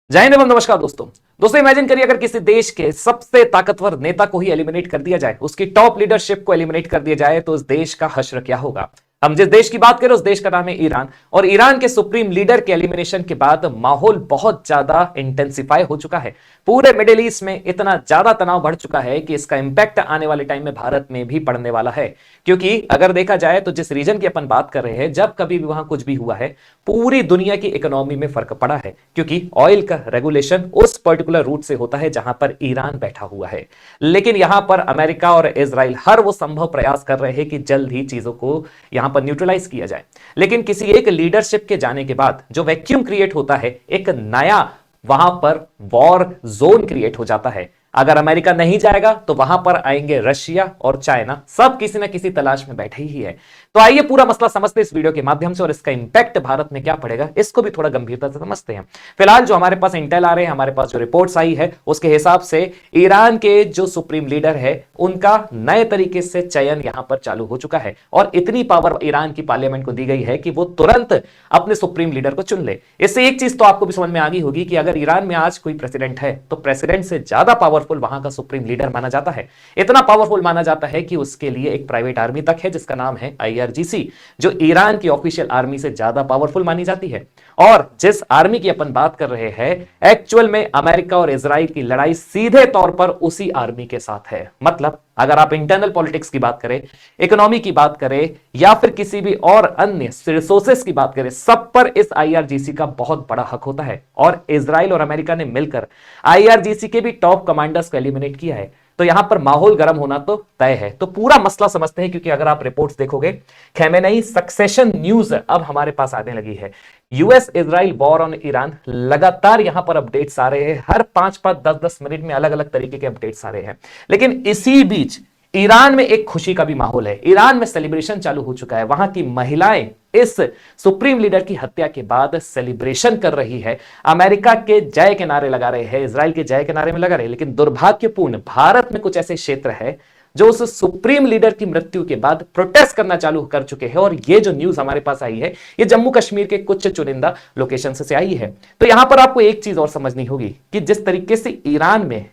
जय हिंद एवं नमस्कार दोस्तों इमेजिन करिए अगर किसी देश के सबसे ताकतवर नेता को ही एलिमिनेट कर दिया जाए, उसकी टॉप लीडरशिप को एलिमिनेट कर दिया जाए तो उस देश का हश्र क्या होगा। हम जिस देश की बात करें उस देश का नाम है ईरान, और ईरान के सुप्रीम लीडर के एलिमिनेशन के बाद माहौल बहुत ज्यादा इंटेंसिफाई हो चुका है। पूरे मिडिल ईस्ट में इतना ज्यादा तनाव बढ़ चुका है कि इसका इंपैक्ट आने वाले टाइम में भारत में भी पड़ने वाला है। क्योंकि अगर देखा जाए तो जिस रीजन की अपन बात कर रहे हैं, जब कभी भी वहां कुछ भी हुआ है, पूरी दुनिया की इकोनॉमी में फर्क पड़ा है। क्योंकि ऑयल का रेगुलेशन उस पर्टिकुलर रूट से होता है जहां पर ईरान बैठा हुआ है। लेकिन यहां पर अमेरिका और इजराइल हर वो संभव प्रयास कर रहे हैं कि जल्द ही चीजों को यहां पर न्यूट्रलाइज किया जाए। लेकिन किसी एक लीडरशिप के जाने के बाद जो वैक्यूम क्रिएट होता है, एक नया वहां पर वॉर जोन क्रिएट हो जाता है। अगर अमेरिका नहीं जाएगा तो वहां पर आएंगे रशिया और चाइना, सब किसी ना किसी तलाश में बैठे ही है। तो आइए पूरा मसला समझते इस वीडियो के माध्यम से, और इसका इंपैक्ट भारत में क्या पड़ेगा इसको भी थोड़ा गंभीरता से समझते हैं। फिलहाल जो हमारे पास इंटेल आ रहे हैं, हमारे पास जो रिपोर्ट्स आई है, उसके हिसाब से ईरान के जो सुप्रीम लीडर है उनका नए तरीके से चयन यहां पर चालू हो चुका है। और इतनी पावर ईरान की पार्लियामेंट को दी गई है कि वो तुरंत अपने सुप्रीम लीडर को चुन ले। इससे एक चीज तो आपको भी समझ में आ गई होगी कि अगर ईरान में आज कोई प्रेसिडेंट है तो प्रेसिडेंट से ज्यादा पावरफुल वहां का सुप्रीम लीडर माना जाता है। इतना पावरफुल माना जाता है कि उसके लिए एक प्राइवेट आर्मी तक है जिसका नाम है आईआरजीसी, जो ईरान की ऑफिशियल आर्मी से ज्यादा पावरफुल मानी जाती है। और जिस आर्मी की अपन बात कर रहे हैं, एक्चुअल में अमेरिका और इजराइल की लड़ाई सीधे तौर पर उसी आर्मी के साथ है। मतलब अगर आप इंटरनल पॉलिटिक्स की बात करें, इकोनॉमी की बात करें, या फिर किसी भी और अन्य रिसोर्सेस की बात करें, सब पर इस आईआरजीसी का बहुत बड़ा हक होता है। और इजराइल और अमेरिका ने मिलकर आईआरजीसी के भी टॉप कमांडर्स को एलिमिनेट किया है। तो यहां पर माहौल गर्म होना तो तय है। तो पूरा मसला समझते हैं, क्योंकि अगर आप रिपोर्ट्स देखोगे, खेमेनेई सक्सेशन न्यूज अब हमारे पास आने लगी है। US Israel war on Iran, लगातार यहां पर अपडेट्स आ रहे हैं, हर 5-5 10-10 मिनट में अलग अलग तरीके के अपडेट्स आ रहे हैं। लेकिन इसी बीच ईरान में एक खुशी का भी माहौल है। ईरान में सेलिब्रेशन चालू हो चुका है। वहां की महिलाएं इस सुप्रीम लीडर की हत्या के बाद सेलिब्रेशन कर रही है, अमेरिका के जय के नारे लगा रहे हैं, इजराइल के जय के नारे में लगा रहे हैं। लेकिन दुर्भाग्यपूर्ण भारत में कुछ ऐसे क्षेत्र है जो उस सुप्रीम लीडर की मृत्यु के बाद प्रोटेस्ट करना चालू कर चुके हैं। और ये जो न्यूज हमारे पास आई है, ये जम्मू कश्मीर के कुछ चुनिंदा लोकेशन से आई है। तो यहां पर आपको एक चीज और समझनी होगी कि जिस तरीके से ईरान में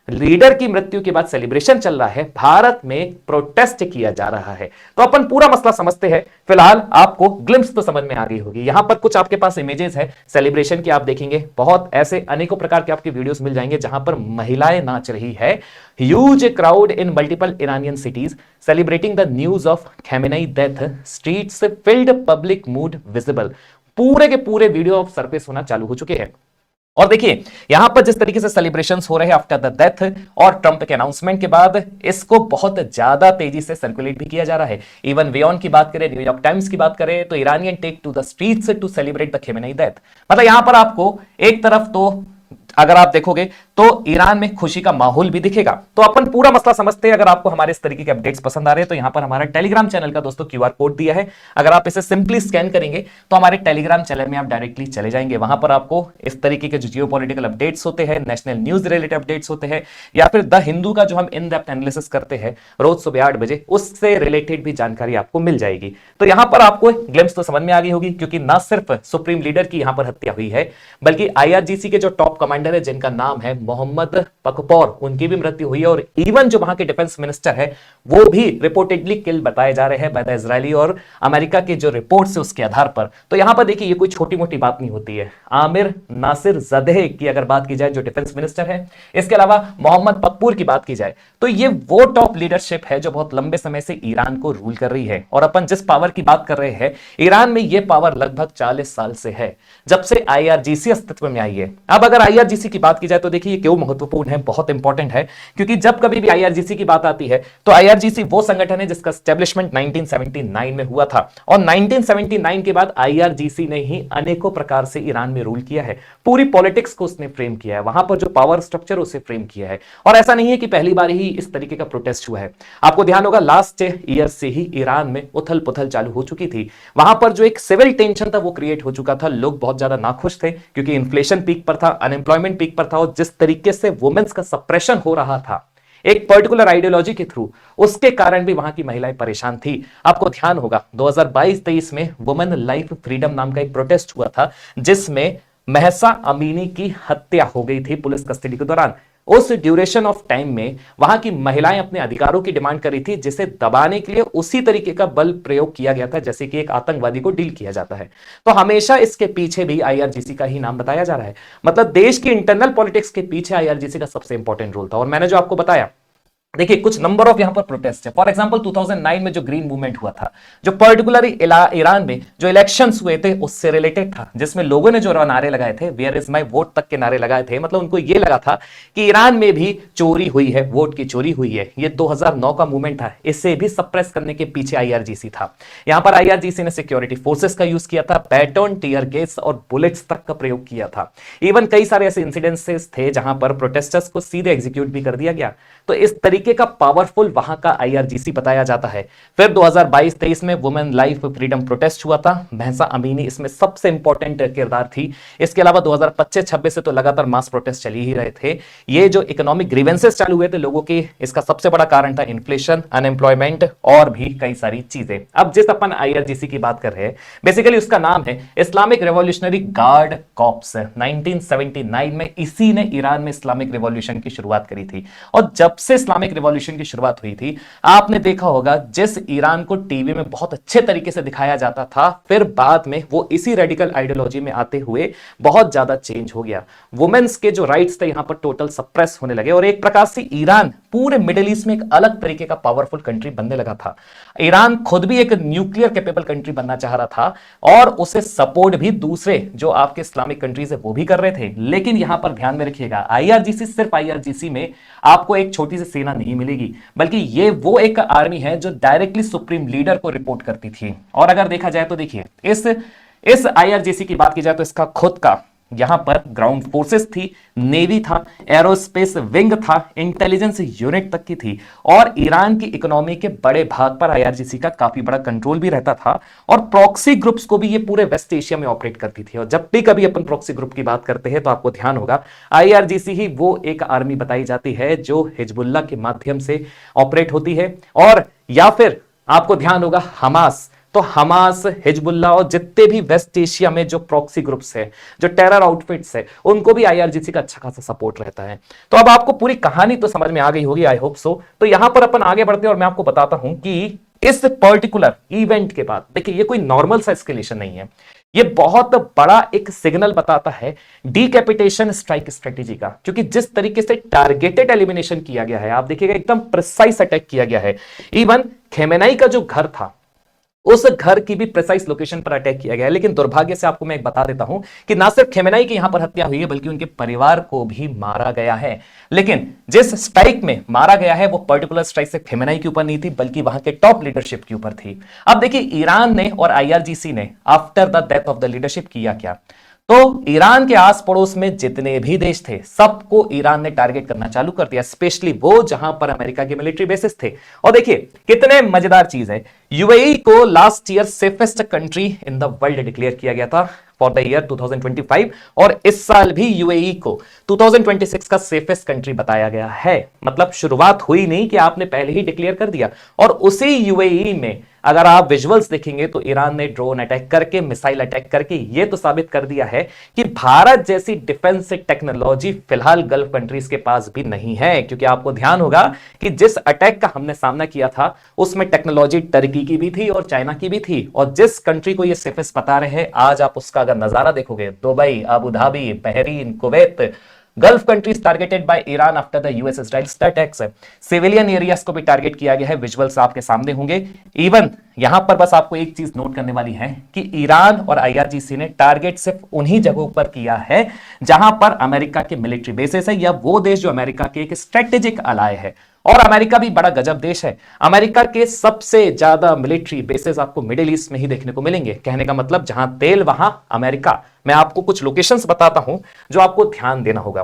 लीडर की मृत्यु के बाद सेलिब्रेशन चल रहा है, भारत में प्रोटेस्ट किया जा रहा है। तो अपन पूरा मसला समझते हैं। फिलहाल आपको ग्लिम्स तो समझ में आ गई होगी। यहां पर कुछ आपके पास इमेजेस है सेलिब्रेशन की, आप देखेंगे बहुत ऐसे अनेकों प्रकार के आपके वीडियोस मिल जाएंगे जहां पर महिलाएं नाच रही है। Huge crowd in multiple Iranian cities celebrating the news of Khamenei death, streets filled, public mood visible. पूरे के पूरे वीडियो ऑफ सरफेस होना चालू हो चुके हैं। और देखिए यहां पर जिस तरीके से सेलिब्रेशंस हो रहे हैं आफ्टर द डेथ और ट्रंप के अनाउंसमेंट के बाद, इसको बहुत ज्यादा तेजी से सर्कुलेट भी किया जा रहा है। इवन वेयन की बात करें, न्यूयॉर्क टाइम्स की बात करें, तो Iranian take to the streets to celebrate the Khamenei death. मतलब यहां पर आपको एक तरफ तो अगर आप देखोगे तो ईरान में खुशी का माहौल भी दिखेगा। तो अपन पूरा मसला समझते हैं। अगर आपको हमारे इस तरीके के अपडेट्स पसंद आ रहे हैं तो यहां पर हमारा टेलीग्राम चैनल का दोस्तों क्यूआर कोड दिया है। अगर आप इसे सिंपली स्कैन करेंगे तो हमारे टेलीग्राम चैनल में आप डायरेक्टली चले जाएंगे। वहां पर आपको इस तरीके के जो जियोपॉलिटिकल अपडेट्स होते हैं, नेशनल न्यूज रिलेटेड अपडेट्स होते हैं, या फिर द हिंदू का जो हम इन डेप्थ एनालिसिस करते हैं रोज सुबह 8 बजे, उससे रिलेटेड भी जानकारी आपको मिल जाएगी। तो यहां पर आपको ग्लिम्स तो समझ में आ गई होगी, क्योंकि ना सिर्फ सुप्रीम लीडर की यहां पर हत्या हुई है, बल्कि आईआरजीसी के जो टॉप कमांडर है जिनका नाम है मोहम्मद पकपौर, उनकी भी मृत्यु हुई है। और इवन जो वहां के डिफेंस मिनिस्टर है वो भी रिपोर्टेडली किल बताए जा रहे हैं बाय द इजरायली और अमेरिका के जो रिपोर्ट्स है उसके आधार पर। तो यहां पर देखिए ये कोई छोटी मोटी बात नहीं होती है। आमिर नासिर जदेह की अगर बात की जाए जो डिफेंस मिनिस्टर है, इसके अलावा मोहम्मद पकपूर की बात की जाए तो ये वो टॉप लीडरशिप है जो बहुत लंबे समय से ईरान को रूल कर रही है। और अपन जिस पावर की बात कर रहे हैं, ईरान में ये पावर लगभग 40 साल से है, जब से आईआरजीसी अस्तित्व में आई है। अब अगर आईआरजीसी की बात की जाए तो देखिए ये क्यों महत्वपूर्ण है, बहुत इंपॉर्टेंट है। क्योंकि जब कभी भी आईआरजीसी की बात आती है तो आईआरजीसी वो संगठन है जिसका एस्टेब्लिशमेंट 1979 में हुआ था। और 1979 के बाद आईआरजीसी ने ही अनेकों प्रकार से ईरान में रूल किया है। पूरी पॉलिटिक्स को उसने फ्रेम किया है, वहां पर जो पावर स्ट्रक्चर उसे फ्रेम किया है। और ऐसा नहीं है कि पहली बार ही इस तरीके का प्रोटेस्ट हुआ है। आपको ध्यान होगा लास्ट ईयर से ही ईरान में उथल पुथल चालू हो चुकी थी। वहां पर जो एक सिविल टेंशन था वो क्रिएट हो चुका था। लोग बहुत ज्यादा नाखुश थे क्योंकि इन्फ्लेशन पीक पर था, अनएम्प्लॉयमेंट पीक पर था, और जिस तरीके से वुमेन्स का सप्रेशन हो रहा था एक पर्टिकुलर आइडियोलॉजी के थ्रू, उसके कारण भी वहां की महिलाएं परेशान थी। आपको ध्यान होगा 2022-23 में वुमेन लाइफ फ्रीडम नाम का एक प्रोटेस्ट हुआ था, जिसमें महसा अमीनी की हत्या हो गई थी पुलिस कस्टडी के दौरान। उस ड्यूरेशन ऑफ टाइम में वहां की महिलाएं अपने अधिकारों की डिमांड कर रही थी, जिसे दबाने के लिए उसी तरीके का बल प्रयोग किया गया था जैसे कि एक आतंकवादी को डील किया जाता है। तो हमेशा इसके पीछे भी आईआरजीसी का ही नाम बताया जा रहा है। मतलब देश की इंटरनल पॉलिटिक्स के पीछे आईआरजीसी का सबसे इंपॉर्टेंट रोल था। और मैंने जो आपको बताया, देखिए कुछ नंबर ऑफ यहां पर प्रोटेस्ट है। फॉर एग्जांपल 2009 में जो ग्रीन मूवमेंट हुआ था, जो पर्टिकुलरली ईरान में जो इलेक्शंस हुए थे उससे रिलेटेड था, जिसमें लोगों ने जो नारे लगाए थे, वेयर इज माय वोट तक के नारे लगाए थे। मतलब उनको यह लगा था कि ईरान में भी चोरी हुई है, वोट की चोरी हुई है। ये 2009 का मूवमेंट था। इसे भी सप्रेस करने के पीछे आईआरजीसी था। यहां पर आईआरजीसी ने सिक्योरिटी फोर्सेस का यूज किया था, बैटन, टीयर गैस और बुलेट्स तक का प्रयोग किया था। इवन कई सारे ऐसे इंसिडेंसेस थे जहां पर प्रोटेस्टर्स को सीधे एग्जीक्यूट भी कर दिया गया। तो इस तरीके का पावरफुल वहां का आईआरजीसी बताया जाता है। फिर 2022-23 में वुमेन लाइफ फ्रीडम प्रोटेस्ट हुआ था। महसा अमीनी इसमें सबसे इंपॉर्टेंट किरदार थी। इसके अलावा 2025-26 से तो लगातार मास प्रोटेस्ट चल ही रहे थे। ये जो इकोनॉमिक ग्रीवेंसेस चालू हुए थे लोगों के, इसका सबसे बड़ा कारण था इन्फ्लेशन, अनएम्प्लॉयमेंट और भी कई सारी चीजें। अब जिस अपन आईआरजीसी की बात कर रहे हैं, बेसिकली उसका नाम है इस्लामिक रेवोल्यूशनरी गार्ड कॉर्प्स। 1979 में इसी ने ईरान में इस्लामिक रिवॉल्यूशन की शुरुआत करी थी। और जब से इस्लामिक रिवॉल्यूशन की शुरुआत हुई थी, आपने देखा होगा जिस ईरान को टीवी में बहुत अच्छे तरीके से दिखाया जाता था, फिर बाद में वो इसी रेडिकल आइडियोलॉजी में आते हुए बहुत ज्यादा चेंज हो गया। वुमेन्स के जो राइट्स थे यहां पर टोटल सप्रेस होने लगे और एक प्रकार से ईरान पूरे मिडिल ईस्ट में एक अलग तरीके का पावरफुल कंट्री बनने लगा था। ईरान खुद भी एक न्यूक्लियर कैपेबल कंट्री बनना चाह रहा था और उसे सपोर्ट भी दूसरे जो आपके इस्लामिक कंट्रीज है वो भी कर रहे थे। लेकिन यहां पर ध्यान में रखिएगा, आईआरजीसी सिर्फ आईआरजीसी में आपको एक छोटी सी सेना नहीं मिलेगी, बल्कि ये वो एक आर्मी है जो डायरेक्टली सुप्रीम लीडर को रिपोर्ट करती थी। और अगर देखा जाए तो देखिए इस आईआरजीसी की बात की जाए तो इसका खुद का यहां पर ग्राउंड फोर्सेस थी, नेवी था, एरोस्पेस विंग था, इंटेलिजेंस यूनिट तक की थी। और ईरान की इकोनॉमी के बड़े भाग पर आईआरजीसी का काफी बड़ा कंट्रोल भी रहता था। और प्रॉक्सी ग्रुप्स को भी ये पूरे वेस्ट एशिया में ऑपरेट करती थी। और जब भी कभी अपन प्रॉक्सी ग्रुप की बात करते हैं तो आपको ध्यान होगा आईआरजीसी ही वो एक आर्मी बताई जाती है जो हिजबुल्लाह के माध्यम से ऑपरेट होती है। और या फिर आपको ध्यान होगा हमास, तो हमास, हिजबुल्लाह और जितने भी वेस्ट एशिया में जो प्रॉक्सी ग्रुप्स है, जो टेरर आउटफिट्स है, उनको भी आईआरजीसी का अच्छा खासा सपोर्ट रहता है। तो अब आपको पूरी कहानी तो समझ में आ गई होगी, आई होप सो। तो यहां पर अपन आगे बढ़ते हैं और मैं आपको बताता हूं कि इस पर्टिकुलर इवेंट के बाद देखिए ये कोई नॉर्मल सा एस्केलेशन नहीं है, ये बहुत बड़ा एक सिग्नल बताता है डीकैपिटेशन स्ट्राइक स्ट्रेटेजी का। क्योंकि जिस तरीके से टारगेटेड एलिमिनेशन किया गया है, आप देखिएगा एकदम प्रिसाइज अटैक किया गया है। इवन खेमेनाई का जो घर था उस घर की भी प्रिसाइज लोकेशन पर अटैक किया गया है। लेकिन दुर्भाग्य से आपको मैं एक बता देता हूं कि ना सिर्फ खेमेनाई की यहां पर हत्या हुई है बल्कि उनके परिवार को भी मारा गया है। लेकिन जिस स्ट्राइक में मारा गया है वो पर्टिकुलर स्ट्राइक से खेमेनाई के ऊपर नहीं थी बल्कि वहां के टॉप लीडरशिप के ऊपर थी। अब देखिए ईरान ने और आईआरजीसी ने after the death of the leadership किया क्या, तो ईरान के आस पड़ोस में जितने भी देश थे सबको ईरान ने टारगेट करना चालू कर दिया, स्पेशली वो जहां पर अमेरिका के मिलिट्री बेसिस थे। और देखिए कितने मजेदार चीज है, यूएई को last year safest country in the world declare किया गया था फॉर द ईयर 2025 और इस साल भी यूएई को 2026 का सेफेस्ट कंट्री बताया गया है। मतलब शुरुआत हुई नहीं कि आपने पहले ही डिक्लेयर कर दिया। और उसी यूएई में अगर आप विजुअल्स देखेंगे तो ईरान ने ड्रोन अटैक करके, मिसाइल अटैक करके ये तो साबित कर दिया है कि भारत जैसी डिफेंस टेक्नोलॉजी फिलहाल गल्फ कंट्रीज के पास भी नहीं है। क्योंकि आपको ध्यान होगा कि जिस अटैक का हमने सामना किया था उसमें टेक्नोलॉजी टर्की की भी थी और चाइना की भी थी। और जिस कंट्री को ये सेफेस्ट बता रहे हैं, आज आप उसका अगर नजारा देखोगे, Dubai, Abu Dhabi, Bahrain, Kuwait, gulf countries targeted by Iran after the US Israel attacks. Civilian areas को भी टारगेट किया गया है, विजुअल्स आपके सामने होंगे। इवन यहां पर बस आपको एक चीज नोट करने वाली है कि ईरान और आईआरजीसी ने टारगेट सिर्फ उन्हीं जगहों पर किया है जहां पर अमेरिका के मिलिट्री बेसेस है या वो देश जो अमेरिका के एक स्ट्रेटेजिक अलाय है। और अमेरिका भी बड़ा गजब देश है, अमेरिका के सबसे ज्यादा मिलिट्री बेसेस आपको मिडिल ईस्ट में ही देखने को मिलेंगे। कहने का मतलब जहां तेल वहां अमेरिका। मैं आपको कुछ लोकेशंस बताता हूं जो आपको ध्यान देना होगा।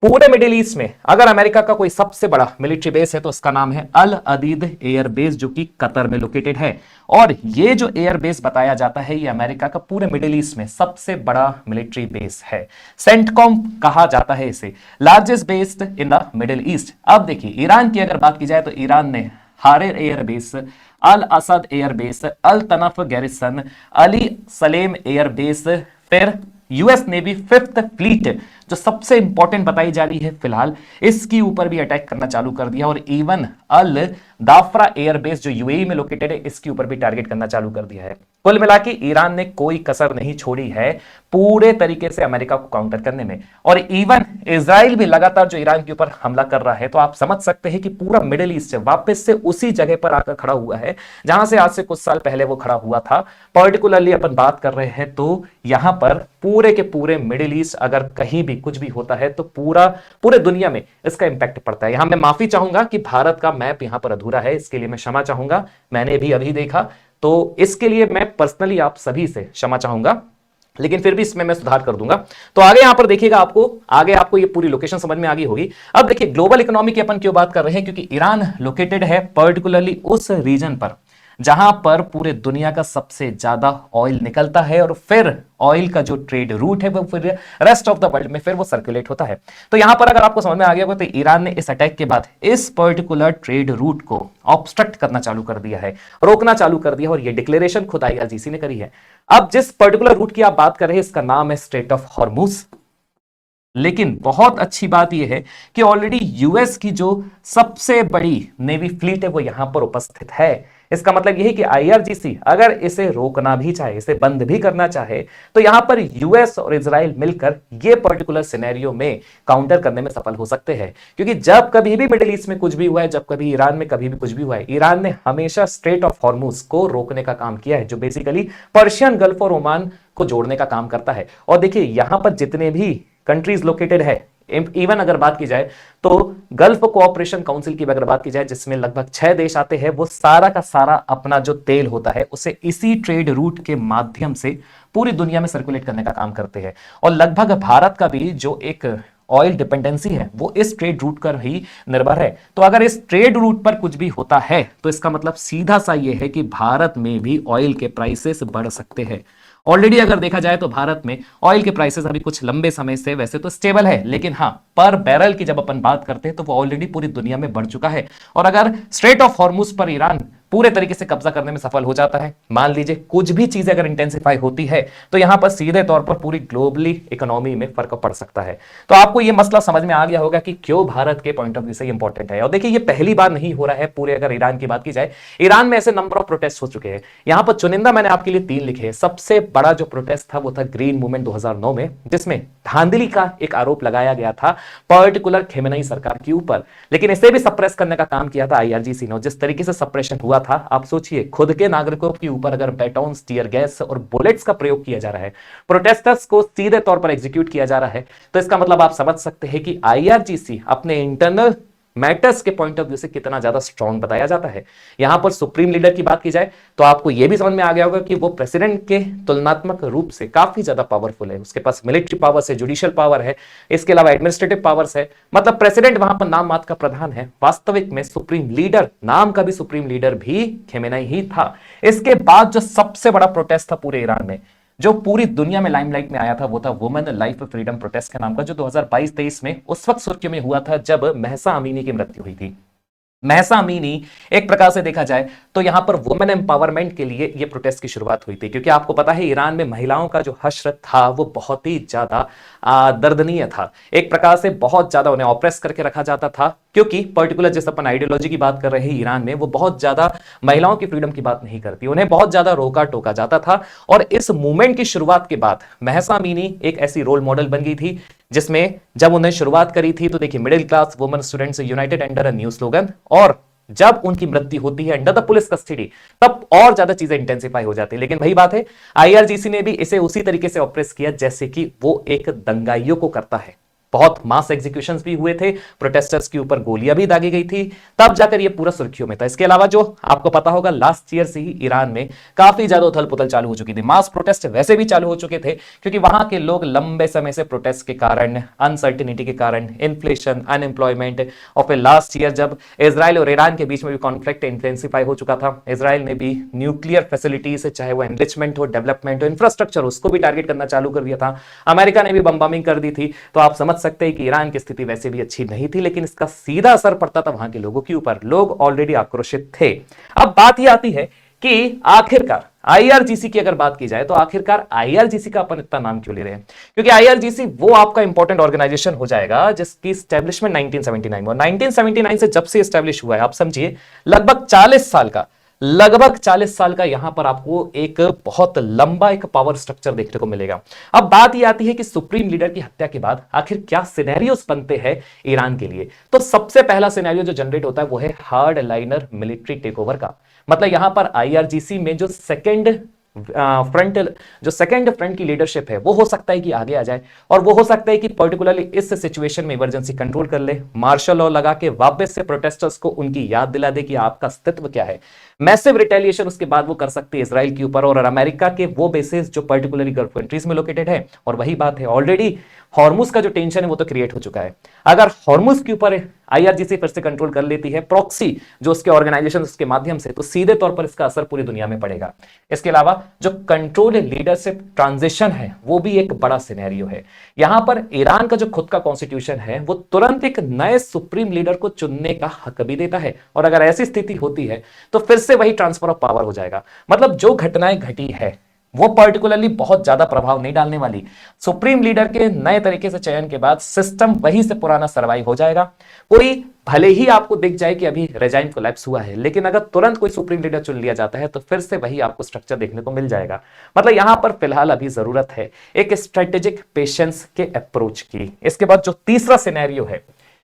पूरे मिडिल ईस्ट में अगर अमेरिका का कोई सबसे बड़ा मिलिट्री बेस है तो उसका नाम है अल अदीद एयर बेस, जो कि कतर में लोकेटेड है। और ये जो एयर बेस बताया जाता है ये अमेरिका का पूरे मिडिल ईस्ट में सबसे बड़ा मिलिट्री बेस है। सेंटकॉम कहा जाता है इसे, largest based in the middle east. अब देखिए ईरान की अगर बात की जाए तो ईरान ने Harir air base, Al Asad air base, Al Tanf garrison, Ali Salem air base, फिर यूएस नेवी फिफ्थ फ्लीट जो सबसे इंपॉर्टेंट बताई जा रही है फिलहाल, इसके ऊपर भी अटैक करना चालू कर दिया और इवन अल दाफरा एयरबेस जो यूएई में लोकेटेड है इसके ऊपर भी टारगेट करना चालू कर दिया है। कुल मिला के ईरान ने कोई कसर नहीं छोड़ी है पूरे तरीके से अमेरिका को काउंटर करने में, और इवन इजराइल भी लगातार जो ईरान के ऊपर हमला कर रहा है। तो आप समझ सकते हैं कि पूरा मिडिल ईस्ट वापस से उसी जगह पर आकर खड़ा हुआ है जहां से आज से कुछ साल पहले वो खड़ा हुआ था। पर्टिकुलरली अपन बात कर रहे हैं तो यहां पर पूरे के पूरे मिडिल ईस्ट अगर कहीं भी कुछ भी होता है तो पूरे दुनिया में इसका इंपैक्ट पड़ता है। यहां मैं माफी चाहूंगा कि भारत का मैप यहां पर अधूरा है, इसके लिए मैं क्षमा चाहूंगा। मैंने भी अभी देखा तो इसके लिए मैं पर्सनली आप सभी से क्षमा चाहूंगा, लेकिन फिर भी इसमें मैं सुधार कर दूंगा। तो आगे यहां पर देखिएगा, आपको ये पूरी लोकेशन समझ में आ गई होगी। अब देखिए ग्लोबल इकोनॉमी की अपन क्यों बात कर रहे हैं, क्योंकि ईरान लोकेटेड है पर्टिकुलरली उस रीजन पर जहां पर पूरे दुनिया का सबसे ज्यादा ऑयल निकलता है और फिर ऑयल का जो ट्रेड रूट है वो फिर रेस्ट ऑफ द वर्ल्ड में फिर वो सर्कुलेट होता है। तो यहां पर अगर आपको समझ में आ गया होगा तो ईरान ने इस अटैक के बाद इस पर्टिकुलर ट्रेड रूट को ऑब्स्ट्रक्ट करना चालू कर दिया है, रोकना चालू कर दिया, और ये डिक्लेरेशन खुद आईआरजीसी ने करी है। अब जिस पर्टिकुलर रूट की आप बात कर रहे हैं इसका नाम है स्ट्रेट ऑफ हॉर्मुज, लेकिन बहुत अच्छी बात यह है कि ऑलरेडी यूएस की जो सबसे बड़ी नेवी फ्लीट है वो यहां पर उपस्थित है। इसका मतलब यह है कि आईआरजीसी अगर इसे रोकना भी चाहे, इसे बंद भी करना चाहे, तो यहां पर यूएस और इजराइल मिलकर ये पर्टिकुलर सिनेरियो में काउंटर करने में सफल हो सकते हैं। क्योंकि जब कभी भी मिडिल ईस्ट में कुछ भी हुआ है, जब कभी ईरान में कभी भी कुछ भी हुआ है, ईरान ने हमेशा स्ट्रेट ऑफ हॉर्मुज को रोकने का काम किया है, जो बेसिकली पर्शियन गल्फ और ओमान को जोड़ने का काम करता है। और देखिए यहां पर जितने भी कंट्रीज लोकेटेड है, इवन अगर बात की जाए तो गल्फ कोऑपरेशन काउंसिल की अगर बात की जाए जिसमें लगभग 6 देश आते हैं, वो सारा का सारा अपना जो तेल होता है उसे इसी ट्रेड रूट के माध्यम से पूरी दुनिया में सर्कुलेट करने का काम करते हैं। और लगभग भारत का भी जो एक ऑयल डिपेंडेंसी है वो इस ट्रेड रूट पर ही निर्भर है। तो अगर इस ट्रेड रूट पर कुछ भी होता है तो इसका मतलब सीधा सा ये है कि भारत में भी ऑयल के प्राइसेस बढ़ सकते हैं। ऑलरेडी अगर देखा जाए तो भारत में ऑयल के प्राइसेस अभी कुछ लंबे समय से वैसे तो स्टेबल है, लेकिन हाँ पर बैरल की जब अपन बात करते हैं तो वो ऑलरेडी पूरी दुनिया में बढ़ चुका है। और अगर स्ट्रेट ऑफ हॉर्मुज पर ईरान पूरे तरीके से कब्जा करने में सफल हो जाता है, मान लीजिए कुछ भी चीजें अगर इंटेंसिफाई होती है, तो यहां पर सीधे तौर पर पूरी ग्लोबली इकोनॉमी में फर्क पड़ सकता है। तो आपको यह मसला समझ में आ गया होगा कि क्यों भारत के पॉइंट ऑफ व्यू से इंपॉर्टेंट है। और देखिए ये पहली बार नहीं हो रहा है पूरे, अगर ईरान की बात की जाए, ईरान में ऐसे नंबर ऑफ प्रोटेस्ट हो चुके हैं। यहां पर चुनिंदा मैंने आपके लिए 3 लिखे हैं। सबसे बड़ा जो प्रोटेस्ट था वो था ग्रीन मूवमेंट 2009 में, जिसमें धांधली का एक आरोप लगाया गया था पर्टिकुलर खेमेनेई सरकार के ऊपर, लेकिन इसे भी सप्रेस करने का काम किया था आईआरजीसी ने। जिस तरीके से सप्रेशन हुआ था, आप सोचिए खुद के नागरिकों के ऊपर अगर बैटॉन्स, टीयर गैस और बुलेट्स का प्रयोग किया जा रहा है, प्रोटेस्टर्स को सीधे तौर पर एग्जीक्यूट किया जा रहा है, तो इसका मतलब आप समझ सकते हैं कि आईआरजीसी अपने इंटरनल मैटर्स के पॉइंट ऑफ व्यू से कितना ज्यादा स्ट्रांग बताया जाता है। यहां पर सुप्रीम लीडर की बात की जाए तो आपको यह भी समझ में आ गया होगा कि वो प्रेसिडेंट के तुलनात्मक रूप से काफी ज्यादा पावरफुल है। उसके पास मिलिट्री पावर्स है, जुडिशियल पावर है, इसके अलावा एडमिनिस्ट्रेटिव पावर्स है। मतलब प्रेसिडेंट वहां पर नाम मात्र का प्रधान है, वास्तविक में सुप्रीम लीडर, नाम का भी सुप्रीम लीडर भी खेमेनेई ही था। इसके बाद जो सबसे बड़ा प्रोटेस्ट था पूरे ईरान में, जो पूरी दुनिया में लाइमलाइट में आया था, वो था वुमेन लाइफ फ्रीडम प्रोटेस्ट के नाम का, जो 2022-23 में उस वक्त सुर्खियों में हुआ था जब महसा अमीनी की मृत्यु हुई थी। महसा अमीनी एक प्रकार से देखा जाए तो यहां पर वुमेन एम्पावरमेंट के लिए यह प्रोटेस्ट की शुरुआत हुई थी, क्योंकि आपको पता है ईरान में महिलाओं का जो हश्र था वो बहुत ही ज्यादा दर्दनीय था। एक प्रकार से बहुत ज्यादा उन्हें ऑप्रेस करके रखा जाता था, क्योंकि पर्टिकुलर जिस अपन आइडियोलॉजी की बात कर रहे हैं ईरान में, वो बहुत ज्यादा महिलाओं की फ्रीडम की बात नहीं करती, उन्हें बहुत ज्यादा रोका टोका जाता था। और इस मूवमेंट की शुरुआत के बाद महसा अमीनी एक ऐसी रोल मॉडल बन गई थी, जिसमें जब उन्हें शुरुआत करी थी तो देखिए middle class women students United under a new slogan, और जब उनकी मृत्यु होती है अंडर द पुलिस कस्टडी, तब और ज्यादा चीजें इंटेंसिफाई हो जाती है। लेकिन वही बात है, आईआरजीसी ने भी इसे उसी तरीके से ऑपरेस किया जैसे कि वो एक दंगाइयों को करता है। बहुत मास एग्जीक्यूशंस भी हुए थे, प्रोटेस्टर्स के ऊपर गोलियां भी दागी गई थी, तब जाकर ये पूरा सुर्खियों में था। इसके अलावा जो आपको पता होगा लास्ट ईयर से ही ईरान में काफी ज्यादा उथल पुथल चालू हो चुकी थी, मास प्रोटेस्ट वैसे भी चालू हो चुके थे, क्योंकि वहां के लोग लंबे समय से प्रोटेस्ट के कारण, अनसर्टिनिटी के कारण, इन्फ्लेशन, अनएम्प्लॉयमेंट, और फिर लास्ट ईयर जब इजराइल और ईरान के बीच में भी कॉन्फ्लिक्ट इंटेंसिफाई हो चुका था, इजराइल ने भी न्यूक्लियर फैसिलिटीज, चाहे वो एनरिचमेंट हो, डेवलपमेंट हो, इंफ्रास्ट्रक्चर, उसको भी टारगेट करना चालू कर दिया था। अमेरिका ने भी बमबामिंग कर दी थी। तो आप समझ सकते हैं कि ईरान की स्थिति वैसे भी अच्छी नहीं थी, लेकिन इसका सीधा असर पड़ता था वहां के लोगों के ऊपर। लोग ऑलरेडी आक्रोशित थे। अब बात यह आती है कि आखिरकार आईआरजीसी की अगर बात की जाए तो आखिरकार आईआरजीसी का अपन इतना नाम क्यों ले रहे हैं? क्योंकि आईआरजीसी वो आपका इंपॉर्टेंट ऑर्गेनाइजेशन हो जाएगा जिसकी स्टैब्लिशमेंट 1979 में, और 1979 से जब से स्टैब्लिश हुआ है, आप समझिए लगभग 40 साल का यहां पर आपको एक बहुत लंबा एक पावर स्ट्रक्चर देखने को मिलेगा। अब बात यह आती है कि सुप्रीम लीडर की हत्या के बाद आखिर क्या सिनेरियोस बनते हैं ईरान के लिए। तो सबसे पहला सिनेरियो जो जनरेट होता है वो है हार्ड लाइनर मिलिट्री टेकओवर का। मतलब यहां पर आईआरजीसी में जो सेकंड फ्रंट की लीडरशिप है वो हो सकता है कि आगे आ जाए, और वो हो सकता है कि पर्टिकुलरली इस सिचुएशन में इमरजेंसी कंट्रोल कर ले, मार्शल लॉ लगा के वापस से प्रोटेस्टर्स को उनकी याद दिला दे कि आपका अस्तित्व क्या है। मैसिव रिटेलिएशन उसके बाद वो कर सकते हैं इसराइल के ऊपर और अमेरिका के वो बेसेस जो पर्टिकुलरली गल्फ कंट्रीज में लोकेटेड है। और वही बात है, ऑलरेडी हॉर्मुज का जो टेंशन है वो तो क्रिएट हो चुका है। अगर हॉर्मुज के ऊपर आईआरजीसी फिर से कंट्रोल कर लेती है प्रॉक्सी जो उसके ऑर्गेनाइजेशन उसके माध्यम से, तो सीधे तौर पर इसका असर पूरी दुनिया में पड़ेगा। इसके अलावा जो कंट्रोल लीडरशिप ट्रांजिशन है वो भी एक बड़ा सिनेरियो है। यहां पर ईरान का जो खुद का कॉन्स्टिट्यूशन है वो तुरंत एक नए सुप्रीम लीडर को चुनने का हक भी देता है, और अगर ऐसी स्थिति होती है तो फिर से वही ट्रांसफर ऑफ पावर हो जाएगा। मतलब जो घटनाएं घटी है वो पर्टिकुलरली बहुत ज्यादा प्रभाव नहीं डालने वाली। सुप्रीम लीडर के नए तरीके से चयन के बाद सिस्टम वहीं से पुराना सर्वाइव हो जाएगा। कोई भले ही आपको दिख जाए कि अभी रेजाइम कोलैप्स हुआ है, लेकिन अगर तुरंत कोई सुप्रीम लीडर चुन लिया जाता है तो फिर से वही आपको स्ट्रक्चर देखने को मिल जाएगा। मतलब यहां पर फिलहाल अभी जरूरत है एक स्ट्रेटेजिक पेशेंस के अप्रोच की। इसके बाद जो तीसरा सिनेरियो है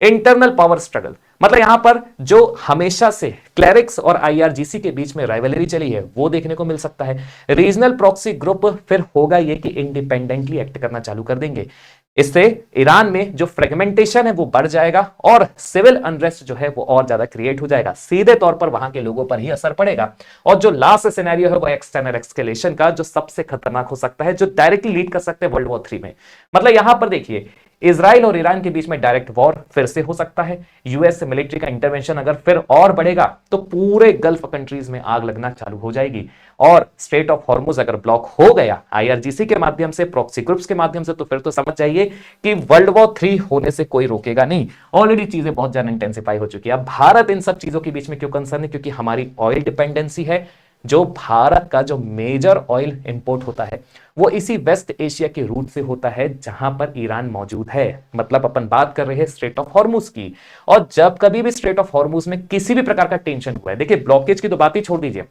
इंटरनल पावर स्ट्रगल। मतलब यहां पर जो हमेशा से क्लेरिक्स और आईआरजीसी के बीच में राइवलरी चली है वो देखने को मिल सकता है। रीजनल प्रॉक्सी ग्रुप फिर होगा ये कि इंडिपेंडेंटली एक्ट करना चालू कर देंगे। इससे ईरान में जो फ्रेगमेंटेशन है वो बढ़ जाएगा और सिविल अनरेस्ट जो है वो और ज्यादा क्रिएट हो जाएगा। सीधे तौर पर वहां के लोगों पर ही असर पड़ेगा। और जो लास्ट सिनेरियो है वो एक्सटर्नल एस्केलेशन का, जो सबसे खतरनाक हो सकता है, जो डायरेक्टली लीड कर सकते हैं वर्ल्ड वॉर 3 में। मतलब यहां पर देखिए इजराइल और ईरान के बीच में डायरेक्ट वॉर फिर से हो सकता है। यूएस मिलिट्री का इंटरवेंशन अगर फिर और बढ़ेगा तो पूरे गल्फ कंट्रीज में आग लगना चालू हो जाएगी। और स्ट्रेट ऑफ हॉर्मुज अगर ब्लॉक हो गया आईआरजीसी के माध्यम से, प्रॉक्सी ग्रुप्स के माध्यम से, तो फिर तो समझ जाइए कि वर्ल्ड वॉर 3 होने से कोई रोकेगा नहीं। ऑलरेडी चीजें बहुत ज्यादा इंटेंसिफाई हो चुकी है। अब भारत इन सब चीजों के बीच में क्यों कंसर्न है? क्योंकि हमारी ऑयल डिपेंडेंसी है। जो भारत का जो मेजर ऑयल इंपोर्ट होता है वो इसी वेस्ट एशिया के रूट से होता है जहां पर ईरान मौजूद है। मतलब अपन बात कर रहे हैं स्ट्रेट ऑफ हॉर्मुज की। और जब कभी भी स्ट्रेट ऑफ हॉर्मुज में किसी भी प्रकार का टेंशन हुआ है, देखिए ब्लॉकेज की तो बात ही छोड़ दीजिए,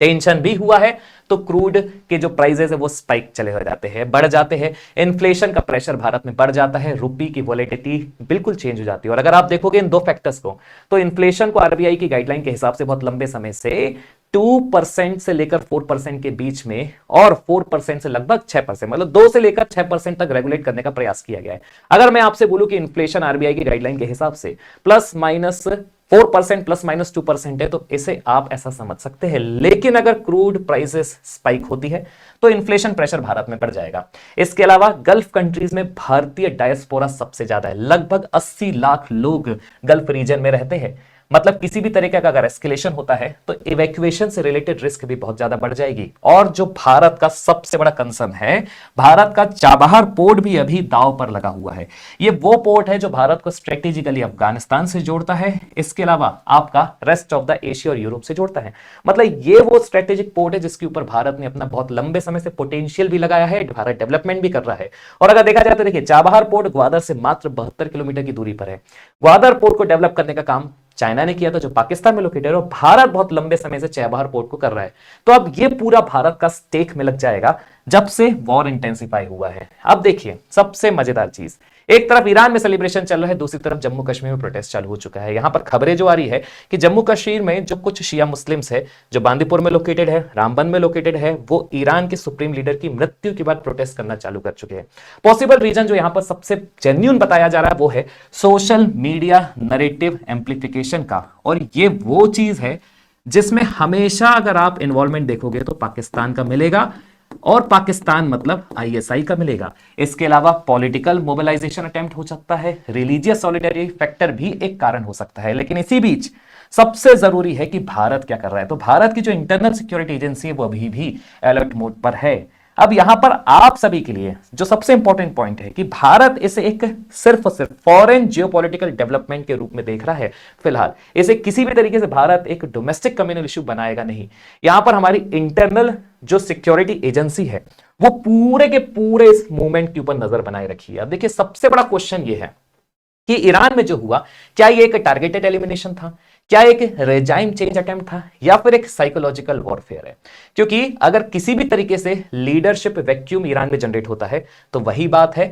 टेंशन भी हुआ है तो क्रूड के जो प्राइसेस है वो स्पाइक चले हो जाते हैं, बढ़ जाते हैं। इन्फ्लेशन का प्रेशर भारत में बढ़ जाता है, रुपी की वॉलेटिलिटी बिल्कुल चेंज हो जाती है। और अगर आप देखोगे इन दो फैक्टर्स को, तो इन्फ्लेशन को आरबीआई की गाइडलाइन के हिसाब से बहुत लंबे समय से 2% से लेकर 4% के बीच में, और 4% से लगभग 6%, मतलब 2 से लेकर 6% तक रेगुलेट करने का प्रयास किया गया है। अगर मैं आपसे बोलूं कि इन्फ्लेशन आरबीआई की गाइडलाइन के हिसाब से +- 4% +-2% है, तो इसे आप ऐसा समझ सकते हैं। लेकिन अगर क्रूड प्राइसेस स्पाइक होती है तो इन्फ्लेशन प्रेशर भारत में बढ़ जाएगा। इसके अलावा गल्फ कंट्रीज में भारतीय डायस्पोरा सबसे ज्यादा है, लगभग 80 लाख लोग गल्फ रीजन में रहते हैं। मतलब किसी भी तरीके का अगर एस्केलेशन होता है तो इवैक्यूएशन से रिलेटेड रिस्क भी बहुत ज्यादा बढ़ जाएगी। और जो भारत का सबसे बड़ा कंसर्न है, भारत का चाबहार पोर्ट भी अभी दांव पर लगा हुआ है। ये वो पोर्ट है जो भारत को स्ट्रेटेजिकली अफगानिस्तान से जोड़ता है, इसके अलावा आपका रेस्ट ऑफ द एशिया और यूरोप से जोड़ता है। मतलब ये वो स्ट्रेटेजिक पोर्ट है जिसके ऊपर भारत ने अपना बहुत लंबे समय से पोटेंशियल भी लगाया है, भारत डेवलपमेंट भी कर रहा है। और अगर देखा जाए तो देखिए चाबहार पोर्ट ग्वादर से मात्र 72 किलोमीटर की दूरी पर है। ग्वादर पोर्ट को डेवलप करने का काम चाइना ने किया था जो पाकिस्तान में लोकेटेड है, और भारत बहुत लंबे समय से चाबहार पोर्ट को कर रहा है। तो अब ये पूरा भारत का स्टेक में लग जाएगा जब से वॉर इंटेंसिफाई हुआ है। अब देखिए सबसे मजेदार चीज, एक तरफ ईरान में सेलिब्रेशन चल रहा है, दूसरी तरफ जम्मू कश्मीर में प्रोटेस्ट चालू हो चुका है। यहां पर खबरें जो आ रही है कि जम्मू कश्मीर में जो कुछ शिया मुस्लिम्स है जो बांदीपुर में लोकेटेड है, रामबन में लोकेटेड है, वो ईरान के सुप्रीम लीडर की मृत्यु के बाद प्रोटेस्ट करना चालू कर चुके हैं। पॉसिबल रीजन जो यहां पर सबसे जेन्युइन बताया जा रहा है वो है सोशल मीडिया नरेटिव एम्प्लीफिकेशन का। और ये वो चीज है जिसमें हमेशा अगर आप इन्वॉल्वमेंट देखोगे तो पाकिस्तान का मिलेगा, और पाकिस्तान मतलब आईएसआई का मिलेगा। इसके अलावा पॉलिटिकल मोबिलाइजेशन अटेम्प्ट हो सकता है, रिलीजियस सॉलिडेरिटी फैक्टर भी एक कारण हो सकता है। लेकिन इसी बीच सबसे जरूरी है कि भारत क्या कर रहा है। तो भारत की जो इंटरनल सिक्योरिटी एजेंसी है वो अभी भी अलर्ट मोड पर है। अब यहां पर आप सभी के लिए जो सबसे इंपॉर्टेंट पॉइंट है कि भारत इसे एक सिर्फ और सिर्फ फॉरेन जियोपॉलिटिकल डेवलपमेंट के रूप में देख रहा है फिलहाल। इसे किसी भी तरीके से भारत एक डोमेस्टिक कम्युनल इश्यू बनाएगा नहीं। यहां पर हमारी इंटरनल जो सिक्योरिटी एजेंसी है वो पूरे के पूरे इस मूवमेंट के ऊपर नजर बनाए रखी है। अब देखिए सबसे बड़ा क्वेश्चन ये है कि ईरान में जो हुआ, क्या ये एक टारगेटेड एलिमिनेशन था, क्या एक रेजाइम चेंज अटेम्प्ट था, या फिर एक साइकोलॉजिकल वॉरफेयर है? क्योंकि अगर किसी भी तरीके से लीडरशिप वैक्यूम ईरान में जनरेट होता है तो वही बात है,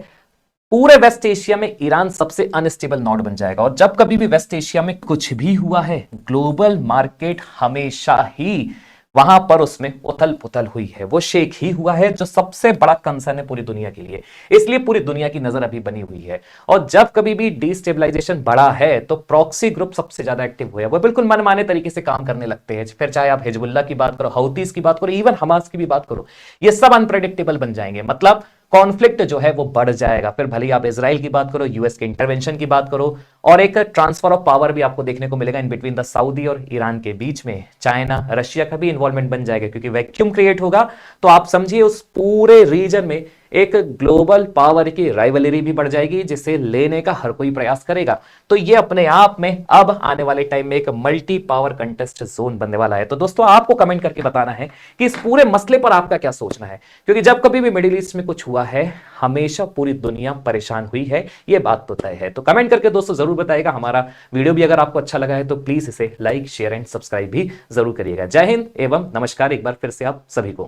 पूरे वेस्ट एशिया में ईरान सबसे अनस्टेबल नॉड बन जाएगा। और जब कभी भी वेस्ट एशिया में कुछ भी हुआ है, ग्लोबल मार्केट हमेशा ही वहां पर उसमें उथल पुथल हुई है, वो शेक ही हुआ है, जो सबसे बड़ा कंसर्न है पूरी दुनिया के लिए। इसलिए पूरी दुनिया की नजर अभी बनी हुई है। और जब कभी भी डिस्टेबलाइजेशन बढ़ा है तो प्रॉक्सी ग्रुप सबसे ज्यादा एक्टिव हुए, वो बिल्कुल मनमाने तरीके से काम करने लगते हैं। फिर चाहे आप हिजबुल्लाह की बात करो, हौतीस की बात करो, इवन हमास की भी बात करो, ये सब अनप्रेडिक्टेबल बन जाएंगे। मतलब कॉन्फ्लिक्ट जो है वो बढ़ जाएगा। फिर भले आप इजराइल की बात करो, यूएस के इंटरवेंशन की बात करो, और एक ट्रांसफर ऑफ पावर भी आपको देखने को मिलेगा इन बिटवीन द सऊदी और ईरान के बीच में। चाइना रशिया का भी इन्वॉल्वमेंट बन जाएगा, क्योंकि वैक्यूम क्रिएट होगा तो आप समझिए उस पूरे रीजन में एक ग्लोबल पावर की राइवलरी भी बढ़ जाएगी, जिसे लेने का हर कोई प्रयास करेगा। तो ये अपने आप में अब आने वाले टाइम में एक मल्टी पावर कंटेस्ट जोन बनने वाला है। तो दोस्तों आपको कमेंट करके बताना है कि इस पूरे मसले पर आपका क्या सोचना है, क्योंकि जब कभी भी मिडिल ईस्ट में कुछ हुआ है हमेशा पूरी दुनिया परेशान हुई है, ये बात तो तय है। तो कमेंट करके दोस्तों जरूर बताइएगा। हमारा वीडियो भी अगर आपको अच्छा लगा है तो प्लीज इसे लाइक शेयर एंड सब्सक्राइब भी जरूर करिएगा। जय हिंद एवं नमस्कार एक बार फिर से आप सभी को।